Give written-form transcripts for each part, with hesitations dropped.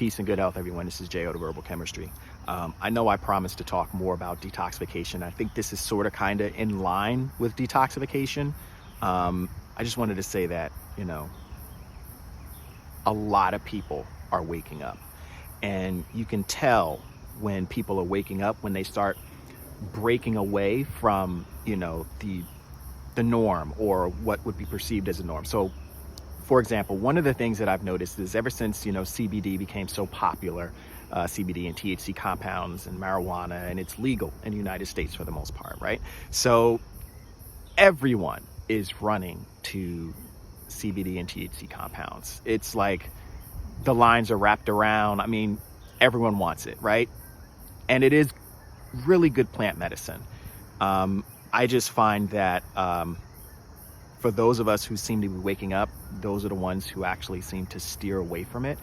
Peace and good health, everyone. This is J.O. the Herbal Chemistry. I know I promised to talk more about detoxification. I think this is sort of kind of in line with detoxification. I just wanted to say that, a lot of people are waking up. And you can tell when people are waking up, when they start breaking away from, the norm or what would be perceived as a norm. So, for example, one of the things that I've noticed is ever since, CBD became so popular, CBD and THC compounds and marijuana, and it's legal in the United States for the most part, right? So everyone is running to CBD and THC compounds. It's like the lines are wrapped around. I mean, everyone wants it, right? And it is really good plant medicine. I just find that for those of us who seem to be waking up, those are the ones who actually seem to steer away from it.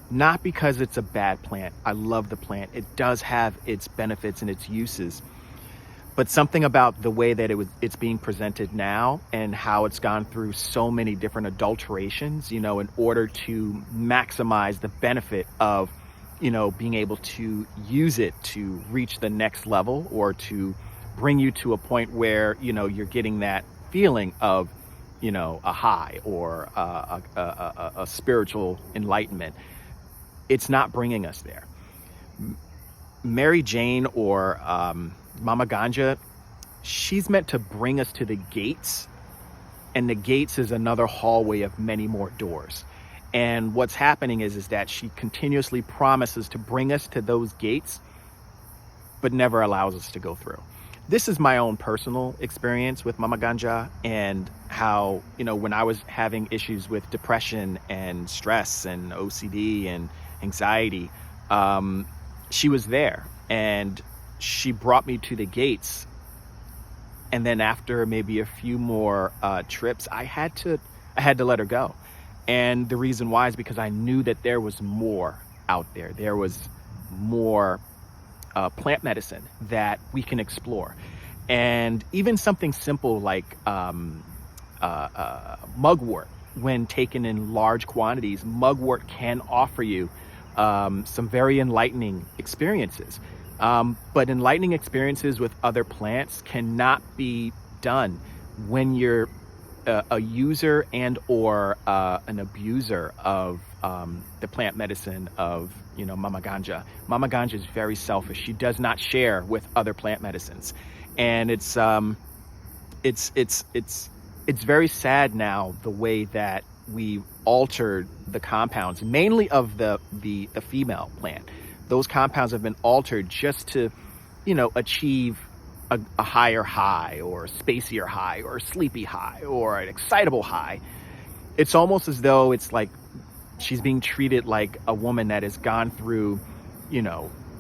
Not because it's a bad plant. I love the plant. It does have its benefits and its uses. But something about the way that it's being presented now and how it's gone through so many different adulterations, in order to maximize the benefit of, being able to use it to reach the next level or to bring you to a point where, you're getting that feeling of, a high or a spiritual enlightenment. It's not bringing us there. Mary Jane or Mama Ganja, she's meant to bring us to the gates, and the gates is another hallway of many more doors. And what's happening is that she continuously promises to bring us to those gates, but never allows us to go through. This is my own personal experience with Mama Ganja and how, when I was having issues with depression and stress and OCD and anxiety, she was there and she brought me to the gates. And then after maybe a few more trips, I had to let her go. And the reason why is because I knew that there was more out there. There was more plant medicine that we can explore. And even something simple like mugwort, when taken in large quantities, mugwort can offer you some very enlightening experiences. But enlightening experiences with other plants cannot be done when you're a user and or an abuser of the plant medicine of Mama Ganja. Mama Ganja is very selfish. She does not share with other plant medicines, and it's very sad now the way that we've altered the compounds, mainly of the female plant. Those compounds have been altered just to achieve a higher high or a spacier high or a sleepy high or an excitable high. It's almost as though it's like she's being treated like a woman that has gone through,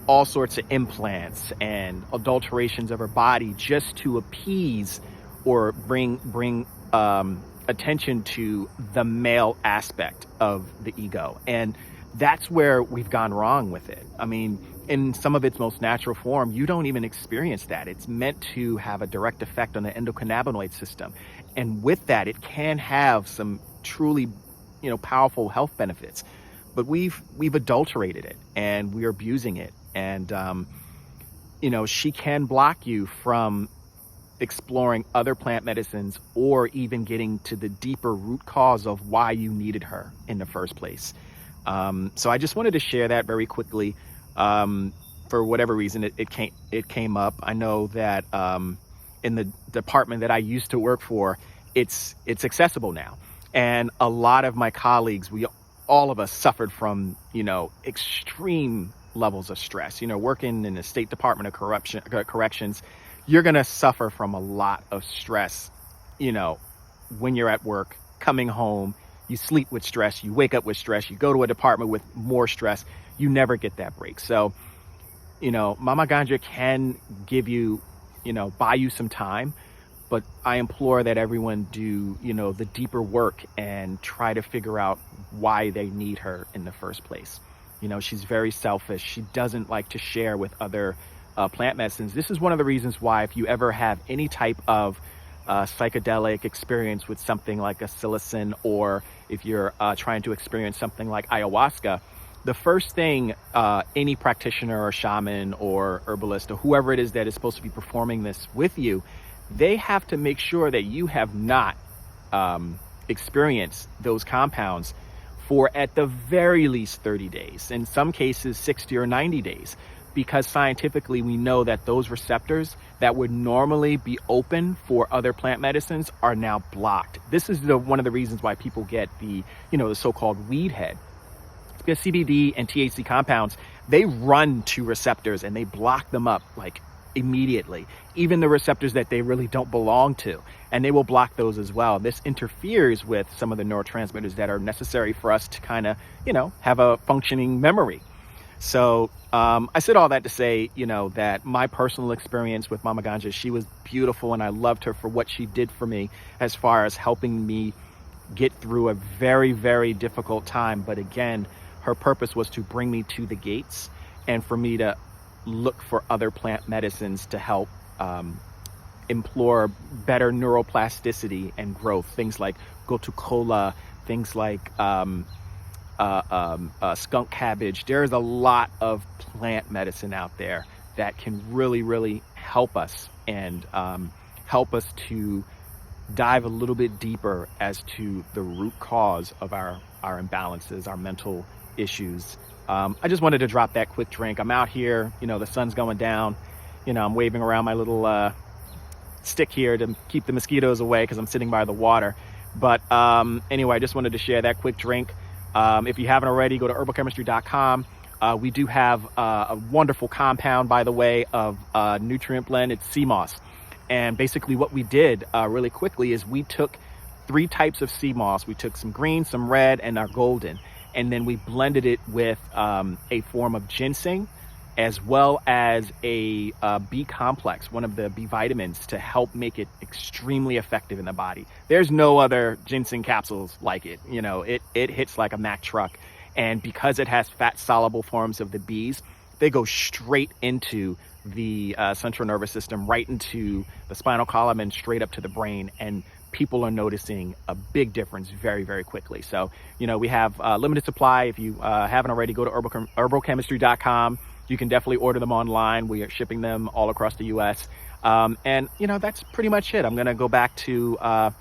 all sorts of implants and adulterations of her body just to appease or bring attention to the male aspect of the ego. And that's where we've gone wrong with it. I mean, in some of its most natural form, you don't even experience that. It's meant to have a direct effect on the endocannabinoid system. And with that, it can have some truly, powerful health benefits. But we've adulterated it and we're abusing it. And, she can block you from exploring other plant medicines or even getting to the deeper root cause of why you needed her in the first place. So I just wanted to share that very quickly. For whatever reason, it came up. I know that in the department that I used to work for, it's accessible now. And a lot of my colleagues, all of us suffered from, extreme levels of stress. Working in the State Department of Corrections, you're going to suffer from a lot of stress, when you're at work, coming home. You sleep with stress, you wake up with stress, you go to a department with more stress, you never get that break. So, Mama Ganja can give you, buy you some time, but I implore that everyone do, the deeper work and try to figure out why they need her in the first place. She's very selfish. She doesn't like to share with other plant medicines. This is one of the reasons why if you ever have any type of psychedelic experience with something like a psilocin, or if you're trying to experience something like ayahuasca, the first thing any practitioner or shaman or herbalist or whoever it is that is supposed to be performing this with you, they have to make sure that you have not experienced those compounds for at the very least 30 days, in some cases 60 or 90 days, because scientifically we know that those receptors that would normally be open for other plant medicines are now blocked. This is one of the reasons why people get the so-called weed head. Because CBD and THC compounds, they run to receptors and they block them up like immediately, even the receptors that they really don't belong to, and they will block those as well. This interferes with some of the neurotransmitters that are necessary for us to kind of, have a functioning memory. So I said all that to say, that my personal experience with Mama Gan, she was beautiful, and I loved her for what she did for me as far as helping me get through a very, very difficult time. But again, her purpose was to bring me to the gates and for me to look for other plant medicines to help implore better neuroplasticity and growth. Things like gotu kola, things like skunk cabbage. There's a lot of plant medicine out there that can really, really help us and help us to dive a little bit deeper as to the root cause of our imbalances, our mental issues. I just wanted to drop that quick drink. I'm out here, the sun's going down, I'm waving around my little stick here to keep the mosquitoes away because I'm sitting by the water. But anyway, I just wanted to share that quick drink. If you haven't already, go to herbalchemistry.com. We do have a wonderful compound, by the way, of nutrient blend. It's sea moss. And basically what we did really quickly is we took 3 types of sea moss. We took some green, some red, and our golden. And then we blended it with a form of ginseng, as well as a B complex, one of the B vitamins, to help make it extremely effective in the body. There's no other ginseng capsules like it. It hits like a Mack truck. And because it has fat soluble forms of the Bs, they go straight into the central nervous system, right into the spinal column and straight up to the brain. And people are noticing a big difference very, very quickly. So, we have limited supply. If you haven't already, go to herbalchemistry.com. You can definitely order them online. We are shipping them all across the US. And that's pretty much it. I'm going to go back to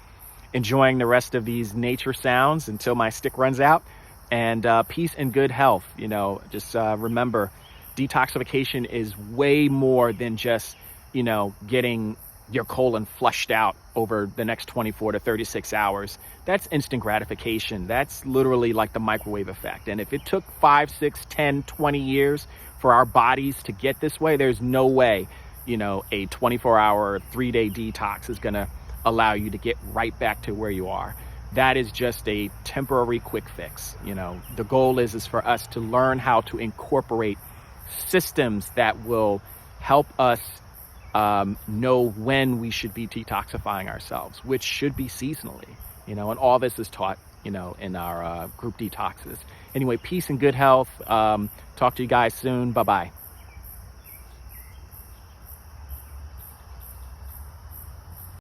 enjoying the rest of these nature sounds until my stick runs out. And peace and good health. Just remember, detoxification is way more than just, getting your colon flushed out over the next 24 to 36 hours. That's instant gratification. That's literally like the microwave effect. And if it took 5, 6, 10, 20 years for our bodies to get this way, there's no way, a 24-hour, 3-day detox is going to allow you to get right back to where you are. That is just a temporary quick fix. The goal is for us to learn how to incorporate systems that will help us know when we should be detoxifying ourselves, which should be seasonally, and all this is taught, in our group detoxes. Anyway, peace and good health. Talk to you guys soon. Bye-bye.